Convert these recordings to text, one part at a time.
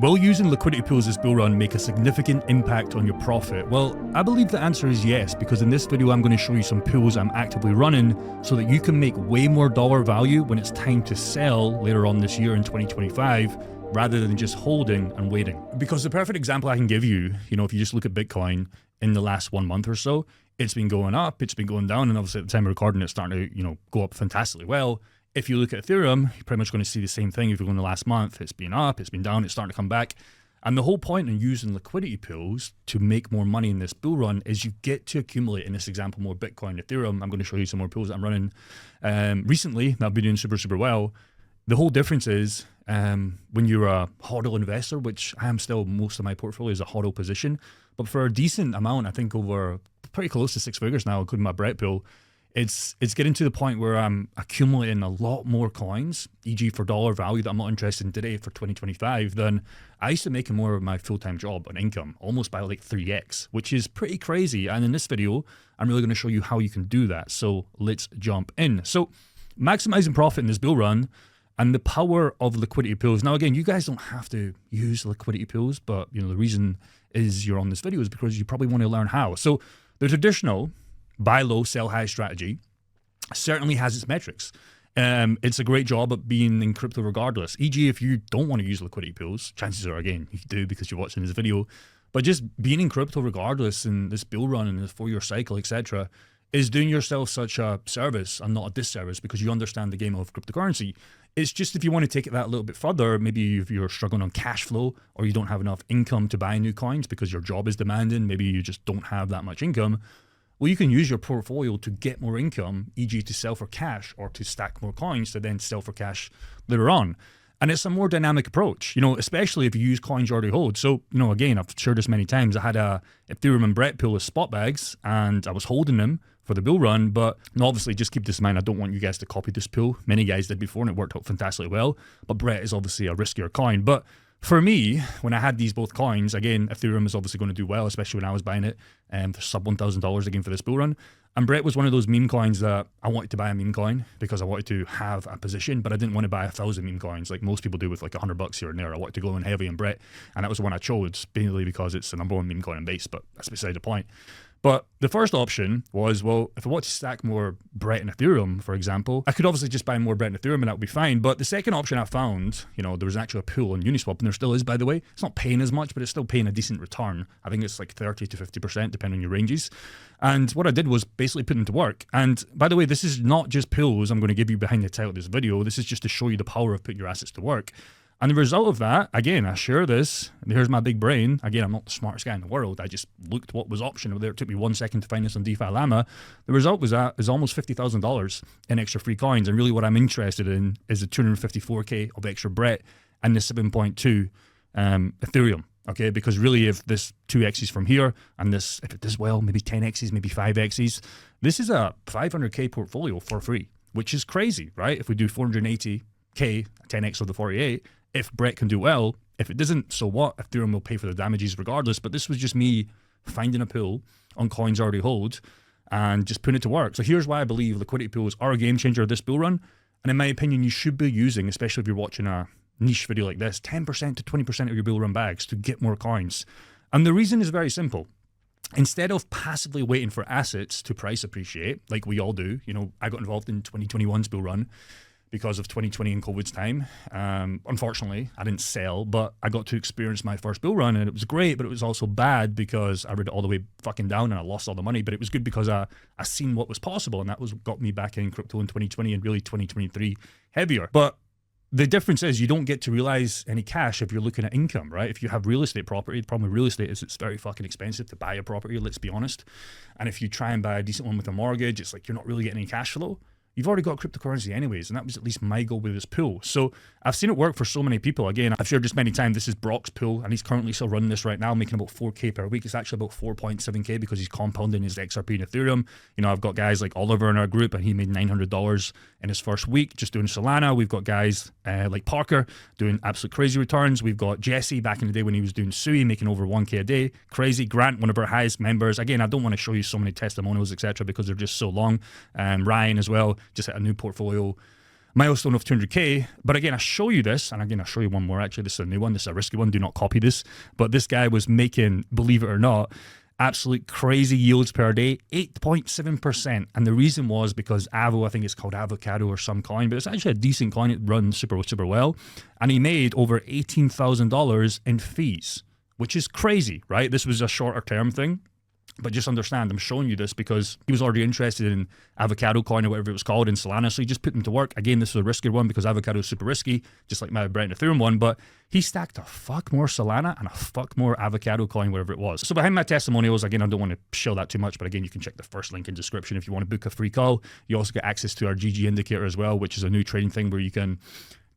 Will using liquidity pools this bull run make a significant impact on your profit? Well, I believe the answer is yes, because in this video I'm going to show you some pools I'm actively running so that you can make way more dollar value when it's time to sell later on this year in 2025, rather than just holding and waiting. Because the perfect example I can give you, if you just look at Bitcoin in the last 1 month or so, it's been going up, it's been going down, and obviously at the time of recording it's starting to, go up fantastically well. If you look at Ethereum, you're pretty much going to see the same thing. If you go in the last month, it's been up, it's been down, it's starting to come back. And the whole point in using liquidity pools to make more money in this bull run is you get to accumulate, in this example, more Bitcoin, Ethereum. I'm going to show you some more pools that I'm running recently that I've been doing super, super well. The whole difference is when you're a hodl investor, which I am still, most of my portfolio is a hodl position, but for a decent amount, I think over pretty close to 6 figures now, including my Brett pool, it's getting to the point where I'm accumulating a lot more coins, e.g. for dollar value that I'm not interested in today for 2025, than I used to make more of my full-time job on income, almost by like 3x, which is pretty crazy. And in this video, I'm really going to show you how you can do that. So let's jump in. So maximizing profit in this bull run and the power of liquidity pools. Now, again, you guys don't have to use liquidity pools, but the reason is you're on this video is because you probably want to learn how. So the traditional buy low, sell high strategy certainly has its metrics. It's a great job at being in crypto regardless. E.g., if you don't want to use liquidity pools, chances are, again, you do because you're watching this video, but just being in crypto regardless in this bull run and this 4-year cycle, etc., is doing yourself such a service and not a disservice because you understand the game of cryptocurrency. It's just if you want to take it that a little bit further, maybe if you're struggling on cash flow or you don't have enough income to buy new coins because your job is demanding, maybe you just don't have that much income, well, you can use your portfolio to get more income, e.g. to sell for cash or to stack more coins to then sell for cash later on. And it's a more dynamic approach, especially if you use coins you already hold. So, again, I've shared this many times. I had a Ethereum and Brett pool of spot bags and I was holding them for the bull run, but obviously just keep this in mind. I don't want you guys to copy this pool. Many guys did before and it worked out fantastically well, but Brett is obviously a riskier coin. But for me, when I had these both coins, again, Ethereum is obviously going to do well, especially when I was buying it for sub $1,000 again for this bull run. And Brett was one of those meme coins that I wanted to buy a meme coin because I wanted to have a position, but I didn't want to buy 1,000 meme coins like most people do with like $100 here and there. I wanted to go in heavy on Brett, and that was the one I chose, mainly because it's the number one meme coin in base, but that's beside the point. But the first option was, well, if I want to stack more Brett and Ethereum, for example, I could obviously just buy more Brett and Ethereum and that would be fine. But the second option I found, there was actually a pool on Uniswap, and there still is, by the way. It's not paying as much, but it's still paying a decent return. I think it's like 30 to 50%, depending on your ranges. And what I did was basically put them to work. And by the way, this is not just pools I'm going to give you behind the title of this video. This is just to show you the power of putting your assets to work. And the result of that, again, I share this, and here's my big brain. Again, I'm not the smartest guy in the world. I just looked what was optional there. It took me 1 second to find this on DeFi Llama. The result was that is almost $50,000 in extra free coins. And really what I'm interested in is the 254K of extra Brett and the 7.2 Ethereum. Okay, because really if this 2x's from here and this, if it does well, maybe 10x's, maybe 5x's, this is a 500K portfolio for free, which is crazy, right? If we do 480K, 10x of the 48, if Brett can do well, if it doesn't, so what? Ethereum will pay for the damages regardless. But this was just me finding a pool on coins I already hold and just putting it to work. So here's why I believe liquidity pools are a game changer this bull run. And in my opinion, you should be using, especially if you're watching a niche video like this, 10% to 20% of your bull run bags to get more coins. And the reason is very simple. Instead of passively waiting for assets to price appreciate, like we all do, I got involved in 2021's bull run because of 2020 and COVID's time. Unfortunately, I didn't sell, but I got to experience my first bull run and it was great, but it was also bad because I read it all the way fucking down and I lost all the money, but it was good because I seen what was possible, and that was got me back in crypto in 2020 and really 2023 heavier. But the difference is you don't get to realize any cash if you're looking at income, right? If you have real estate property, the problem with real estate is it's very fucking expensive to buy a property, let's be honest. And if you try and buy a decent one with a mortgage, it's like you're not really getting any cash flow. You've already got cryptocurrency anyways, and that was at least my goal with this pool. So I've seen it work for so many people. Again, I've shared this many times. This is Brock's pool, and he's currently still running this right now, making about 4K per week. It's actually about 4.7K because he's compounding his XRP and Ethereum. I've got guys like Oliver in our group, and he made $900 in his first week just doing Solana. We've got guys like Parker doing absolute crazy returns. We've got Jesse back in the day when he was doing Sui, making over 1K a day. Crazy. Grant, one of our highest members. Again, I don't want to show you so many testimonials, etc., because they're just so long. Ryan as well, just had a new portfolio milestone of 200K. But again, I show you this, and again, I'll show you one more. Actually, this is a new one. This is a risky one. Do not copy this. But this guy was making, believe it or not, absolute crazy yields per day, 8.7%. And the reason was because Avo, I think it's called Avocado or some coin, but it's actually a decent coin. It runs super, super well. And he made over $18,000 in fees, which is crazy, right? This was a shorter term thing. But just understand, I'm showing you this because he was already interested in Avocado coin or whatever it was called in Solana. So he just put them to work. Again, this was a riskier one because Avocado is super risky, just like my Brent Ethereum one. But he stacked a fuck more Solana and a fuck more Avocado coin, whatever it was. So behind my testimonials, again, I don't want to show that too much. But again, you can check the first link in description if you want to book a free call. You also get access to our GG indicator as well, which is a new trading thing where you can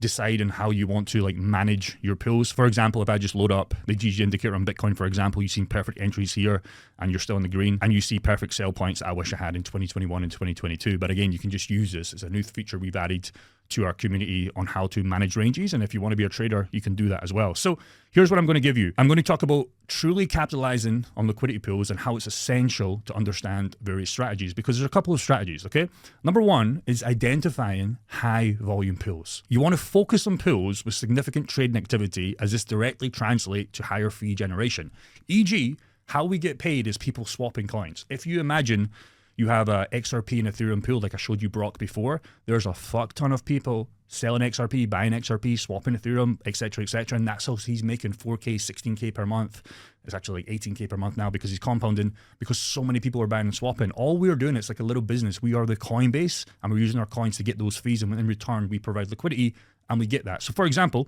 decide on how you want to like manage your pools. For example, if I just load up the GG indicator on Bitcoin, for example, you've seen perfect entries here and you're still in the green, and you see perfect sell points that I wish I had in 2021 and 2022. But again, you can just use this as a new feature we've added to our community on how to manage ranges. And if you want to be a trader, you can do that as well. So here's what I'm going to give you. I'm going to talk about truly capitalizing on liquidity pools and how it's essential to understand various strategies, because there's a couple of strategies, okay? Number one is identifying high volume pools. You want to focus on pools with significant trading activity, as this directly translates to higher fee generation. E.g., how we get paid is people swapping coins. If you imagine you have a XRP and Ethereum pool, like I showed you Brock before, there's a fuck ton of people selling XRP, buying XRP, swapping Ethereum, etc., etc. And that's how he's making 4K, 16K per month. It's actually like 18K per month now because he's compounding, because so many people are buying and swapping. All we're doing, it's like a little business. We are the coin base and we're using our coins to get those fees. And in return, we provide liquidity and we get that. So for example,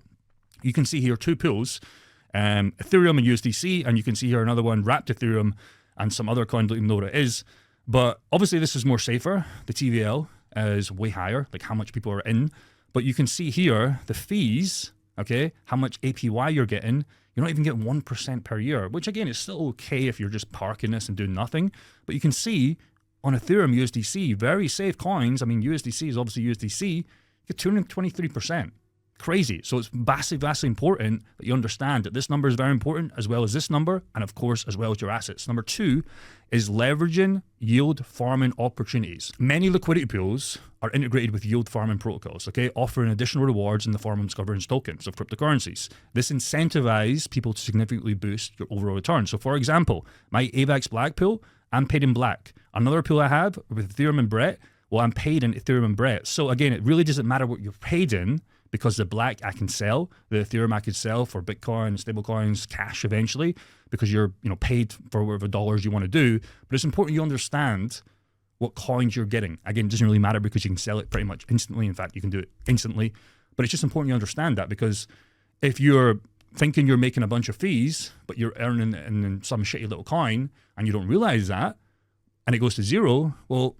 you can see here two pools, Ethereum and USDC, and you can see here another one, wrapped Ethereum and some other coin, don't even know what it is. But obviously this is more safer. The TVL is way higher, like how much people are in. But you can see here the fees, okay, how much APY you're getting. You're not even getting 1% per year, which again is still okay if you're just parking this and doing nothing. But you can see on Ethereum, USDC, very safe coins. I mean, USDC is obviously USDC, you get 223%. Crazy. So it's vastly important that you understand that this number is very important, as well as this number, and of course, as well as your assets. Number two is leveraging yield farming opportunities. Many liquidity pools are integrated with yield farming protocols, okay, offering additional rewards in the form of governance tokens of cryptocurrencies. This incentivizes people to significantly boost your overall return. So for example, my AVAX Black pool, I'm paid in Black. Another pool I have with Ethereum and Brett, well, I'm paid in Ethereum and Brett. So again, it really doesn't matter what you're paid in, because the Black I can sell, the Ethereum I could sell for Bitcoin, stable coins, cash eventually, because you're paid for whatever dollars you want to do. But it's important you understand what coins you're getting. Again, it doesn't really matter because you can sell it pretty much instantly. In fact, you can do it instantly. But it's just important you understand that, because if you're thinking you're making a bunch of fees, but you're earning in some shitty little coin and you don't realize that, and it goes to zero, well,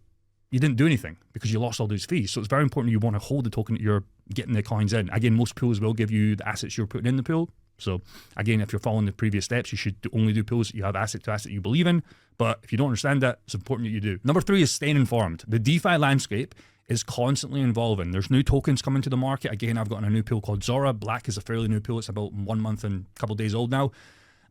you didn't do anything because you lost all those fees. So it's very important you want to hold the token that you're getting the coins in. Again, most pools will give you the assets you're putting in the pool. So again, if you're following the previous steps, you should only do pools that you have asset to asset you believe in. But if you don't understand that, it's important that you do. Number three is staying informed. The DeFi landscape is constantly evolving. There's new tokens coming to the market. Again, I've got a new pool called Zora. Black is a fairly new pool. It's about 1 month and a couple of days old now.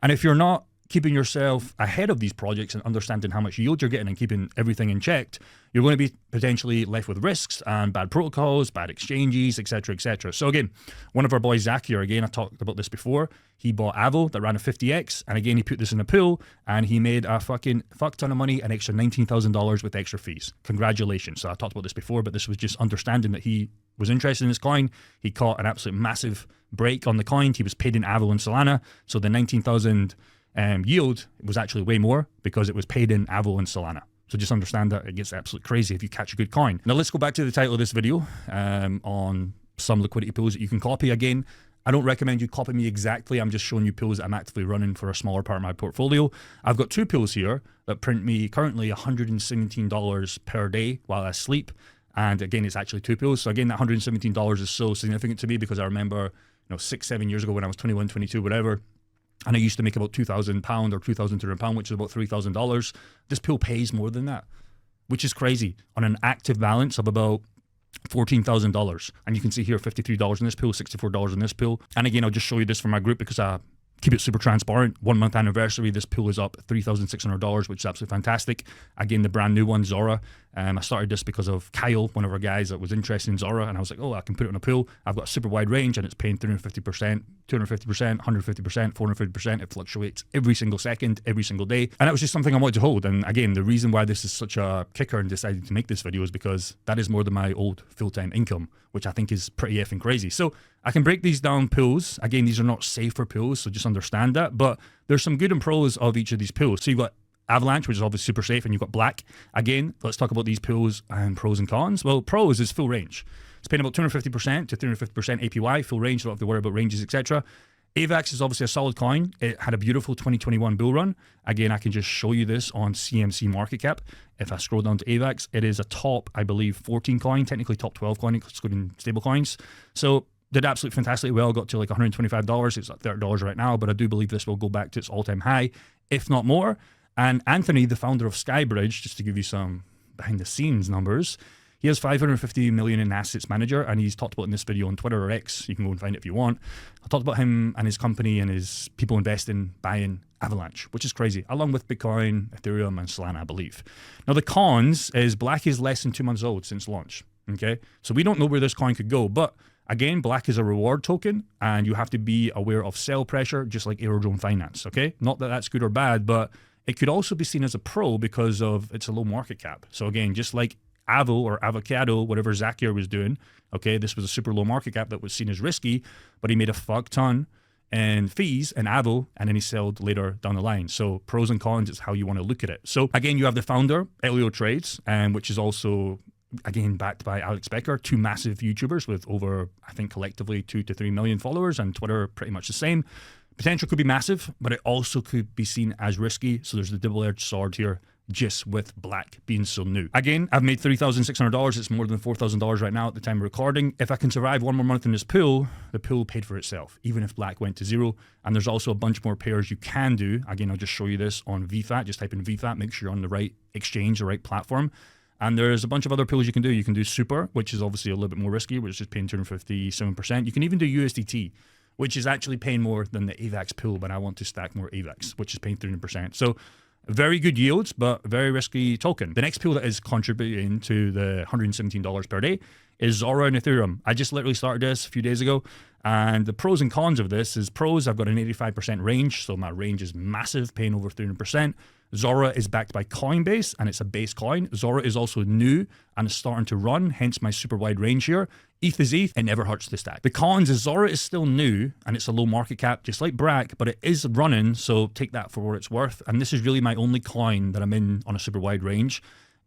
And if you're not keeping yourself ahead of these projects and understanding how much yield you're getting and keeping everything in check, you're going to be potentially left with risks and bad protocols, bad exchanges, etc., etc. So again, one of our boys, Zach here, again, I talked about this before. He bought Avo that ran a 50x, and again, he put this in a pool, and he made a fucking fuck ton of money, an extra $19,000 with extra fees. Congratulations. So I talked about this before, but this was just understanding that he was interested in this coin. He caught an absolute massive break on the coin. He was paid in Avo and Solana, so the 19,000 yield was actually way more because it was paid in Avo and Solana. So just understand that it gets absolutely crazy if you catch a good coin. Now let's go back to the title of this video on some liquidity pools that you can copy. Again, I don't recommend you copy me exactly. I'm just showing you pools that I'm actively running for a smaller part of my portfolio. I've got two pools here that print me currently $117 per day while I sleep. And again, it's actually two pools. So again, that $117 is so significant to me because I remember 6-7 years ago when I was 21, 22, whatever, and I used to make about £2,000 or £2,200, which is about $3,000. This pool pays more than that, which is crazy, on an active balance of about $14,000. And you can see here $53 in this pool, $64 in this pool. And again, I'll just show you this for my group because I keep it super transparent. 1 month anniversary, this pool is up $3,600, which is absolutely fantastic. Again, the brand new one, Zora, I started this because of Kyle, one of our guys that was interested in Zora, and I was like, oh, I can put it in a pool. I've got a super wide range, and it's paying 350%, 250%, 150%, 450%. It fluctuates every single second, every single day. And that was just something I wanted to hold. And again, the reason why this is such a kicker and decided to make this video is because that is more than my old full-time income, which I think is pretty effing crazy. So I can break these down pools. Again, these are not safer pools, so just understand that. But there's some good and pros of each of these pools. So you've got Avalanche, which is obviously super safe, and you've got Black. Again, let's talk about these pools and pros and cons. Well, pros is full range. It's paying about 250% to 350% APY, full range, don't have to worry about ranges, etc. AVAX is obviously a solid coin. It had a beautiful 2021 bull run. Again, I can just show you this on CMC market cap. If I scroll down to AVAX, it is a top, I believe, 14 coin, technically top 12 coin, excluding stable coins. So did absolutely fantastically well, got to like $125. It's at $30 right now, but I do believe this will go back to its all-time high, if not more. And Anthony, the founder of Skybridge, just to give you some behind-the-scenes numbers, he has 550 million in assets manager, and he's talked about in this video on Twitter or X. You can go and find it if you want. I talked about him and his company and his people investing, buying Avalanche, which is crazy, along with Bitcoin, Ethereum, and Solana, I believe. Now, the cons is Black is less than 2 months old since launch, okay? So we don't know where this coin could go, but again, Black is a reward token, and you have to be aware of sell pressure, just like Aerodrome Finance, okay? Not that that's good or bad, but it could also be seen as a pro because of it's a low market cap. So again, just like Avo or Avocado, whatever Zakier was doing, okay, this was a super low market cap that was seen as risky, but he made a fuck ton in fees and Avo, and then he sold later down the line. So pros and cons is how you want to look at it. So again, you have the founder, Elio Trades, which is also, again, backed by Alex Becker, two massive YouTubers with over, I think, collectively 2 to 3 million followers, and Twitter pretty much the same. Potential could be massive, but it also could be seen as risky. So there's the double-edged sword here, just with Black being so new. Again, I've made $3,600. It's more than $4,000 right now at the time of recording. If I can survive one more month in this pool, the pool paid for itself, even if Black went to zero. And there's also a bunch more pairs you can do. Again, I'll just show you this on VFAT. Just type in VFAT, make sure you're on the right exchange, the right platform. And there's a bunch of other pools you can do. You can do Super, which is obviously a little bit more risky, which is paying 257%. You can even do USDT, which is actually paying more than the AVAX pool, but I want to stack more AVAX, which is paying 300%. So very good yields, but very risky token. The next pool that is contributing to the $117 per day is Zora and Ethereum. I just literally started this a few days ago, and the pros and cons of this is pros, I've got an 85% range, so my range is massive, paying over 300%. Zora is backed by Coinbase, and it's a base coin. Zora is also new and is starting to run, hence my super wide range here. ETH is ETH, it never hurts to stack. The cons is Zora is still new, and it's a low market cap, just like BRAC, but it is running, so take that for what it's worth. And this is really my only coin that I'm in on a super wide range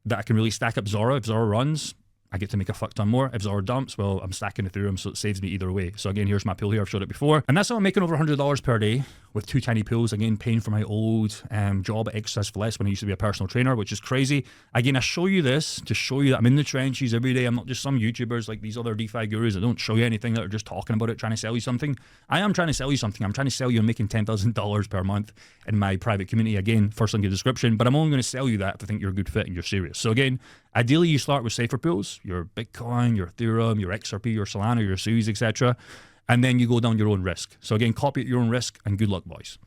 that I can really stack up Zora. If Zora runs, I get to make a fuck ton more. If Zora dumps, well, I'm stacking Ethereum, so it saves me either way. So again, here's my pool here. I've showed it before. And that's how I'm making over $100 per day with two tiny pools. Again, paying for my old job at Exercise for Less when I used to be a personal trainer, which is crazy. Again, I show you this to show you that I'm in the trenches every day. I'm not just some YouTubers like these other DeFi gurus that don't show you anything, that are just talking about it, trying to sell you something. I am trying to sell you something. I'm trying to sell you making $10,000 per month in my private community. Again, first link in the description, but I'm only going to sell you that if I think you're a good fit and you're serious. So again, ideally you start with safer pools, your Bitcoin, your Ethereum, your XRP, your Solana, your SUIs, etc. And then you go down your own risk. So again, copy at your own risk, and good luck, boys.